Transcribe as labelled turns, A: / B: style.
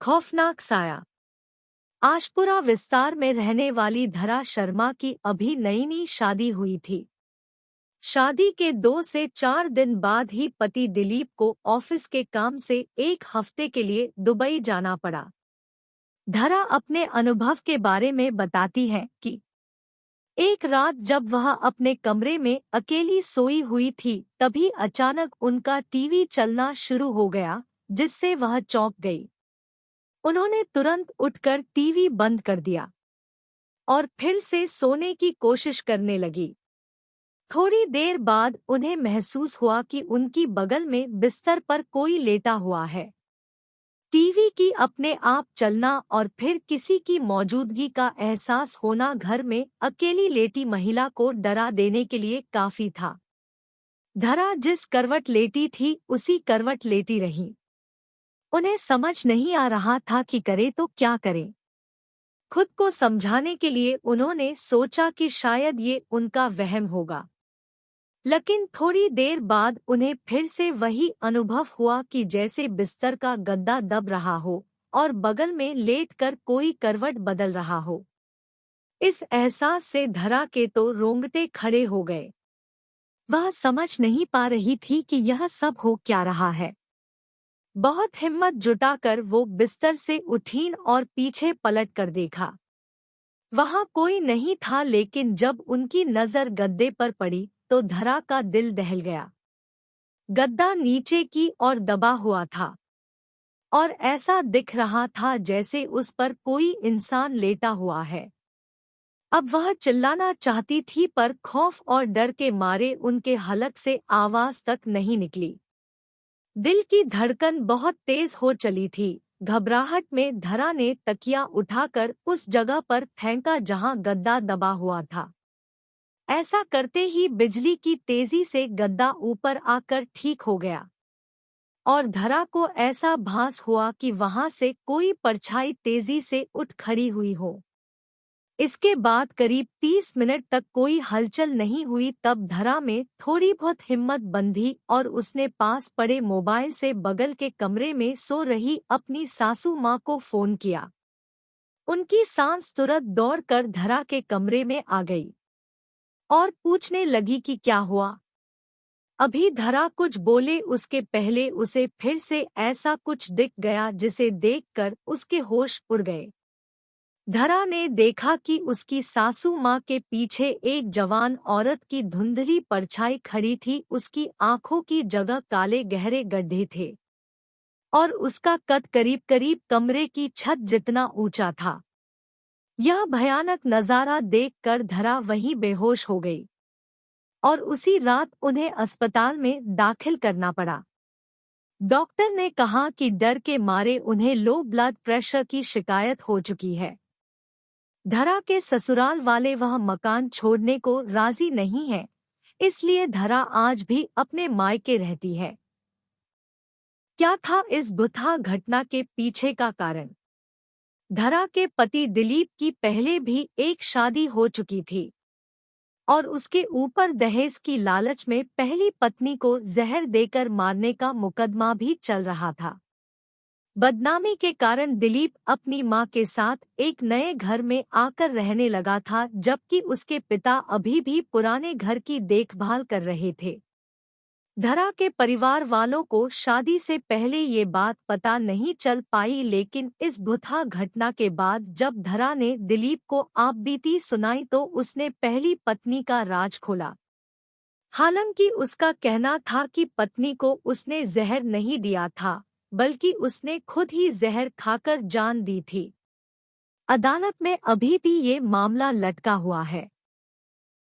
A: खौफनाक साया। आशपुरा विस्तार में रहने वाली धरा शर्मा की अभी नई शादी हुई थी। शादी के 2 से 4 दिन बाद ही पति दिलीप को ऑफिस के काम से 1 हफ्ते के लिए दुबई जाना पड़ा। धरा अपने अनुभव के बारे में बताती है कि एक रात जब वह अपने कमरे में अकेली सोई हुई थी, तभी अचानक उनका टीवी चलना शुरू हो गया, जिससे वह चौंक गई। उन्होंने तुरंत उठकर टीवी बंद कर दिया और फिर से सोने की कोशिश करने लगी। थोड़ी देर बाद उन्हें महसूस हुआ कि उनकी बगल में बिस्तर पर कोई लेटा हुआ है। टीवी की अपने आप चलना और फिर किसी की मौजूदगी का एहसास होना घर में अकेली लेटी महिला को डरा देने के लिए काफी था। धरा जिस करवट लेटी थी उसी करवट लेटी रही। उन्हें समझ नहीं आ रहा था कि करे तो क्या करें। खुद को समझाने के लिए उन्होंने सोचा कि शायद ये उनका वहम होगा, लेकिन थोड़ी देर बाद उन्हें फिर से वही अनुभव हुआ कि जैसे बिस्तर का गद्दा दब रहा हो और बगल में लेटकर कोई करवट बदल रहा हो। इस एहसास से धरा के तो रोंगटे खड़े हो गए। वह समझ नहीं पा रही थी कि यह सब हो क्या रहा है। बहुत हिम्मत जुटाकर वो बिस्तर से उठीं और पीछे पलट कर देखा। वहां कोई नहीं था, लेकिन जब उनकी नजर गद्दे पर पड़ी तो धरा का दिल दहल गया। गद्दा नीचे की ओर दबा हुआ था और ऐसा दिख रहा था जैसे उस पर कोई इंसान लेटा हुआ है। अब वह चिल्लाना चाहती थी, पर खौफ और डर के मारे उनके हलक से आवाज तक नहीं निकली। दिल की धड़कन बहुत तेज हो चली थी। घबराहट में धरा ने तकिया उठाकर उस जगह पर फेंका जहां गद्दा दबा हुआ था। ऐसा करते ही बिजली की तेजी से गद्दा ऊपर आकर ठीक हो गया और धरा को ऐसा भास हुआ कि वहां से कोई परछाई तेजी से उठ खड़ी हुई हो। इसके बाद करीब 30 मिनट तक कोई हलचल नहीं हुई। तब धरा में थोड़ी बहुत हिम्मत बंधी और उसने पास पड़े मोबाइल से बगल के कमरे में सो रही अपनी सासू माँ को फोन किया। उनकी सांस तुरंत दौड़कर धरा के कमरे में आ गई और पूछने लगी कि क्या हुआ। अभी धरा कुछ बोले उसके पहले उसे फिर से ऐसा कुछ दिख गया जिसे देखकर उसके होश उड़ गए। धरा ने देखा कि उसकी सासू माँ के पीछे एक जवान औरत की धुंधली परछाई खड़ी थी। उसकी आंखों की जगह काले गहरे गड्ढे थे और उसका कद करीब करीब कमरे की छत जितना ऊंचा था। यह भयानक नजारा देखकर धरा वहीं बेहोश हो गई और उसी रात उन्हें अस्पताल में दाखिल करना पड़ा। डॉक्टर ने कहा कि डर के मारे उन्हें लो ब्लड प्रेशर की शिकायत हो चुकी है। धरा के ससुराल वाले वह मकान छोड़ने को राजी नहीं हैं, इसलिए धरा आज भी अपने मायके रहती है। क्या था इस भुतहा घटना के पीछे का कारण? धरा के पति दिलीप की पहले भी एक शादी हो चुकी थी और उसके ऊपर दहेज की लालच में पहली पत्नी को जहर देकर मारने का मुकदमा भी चल रहा था। बदनामी के कारण दिलीप अपनी मां के साथ एक नए घर में आकर रहने लगा था, जबकि उसके पिता अभी भी पुराने घर की देखभाल कर रहे थे। धरा के परिवार वालों को शादी से पहले ये बात पता नहीं चल पाई, लेकिन इस भुतहा घटना के बाद जब धरा ने दिलीप को आपबीती सुनाई तो उसने पहली पत्नी का राज खोला। हालांकि उसका कहना था कि पत्नी को उसने जहर नहीं दिया था, बल्कि उसने खुद ही जहर खाकर जान दी थी। अदालत में अभी भी ये मामला लटका हुआ है।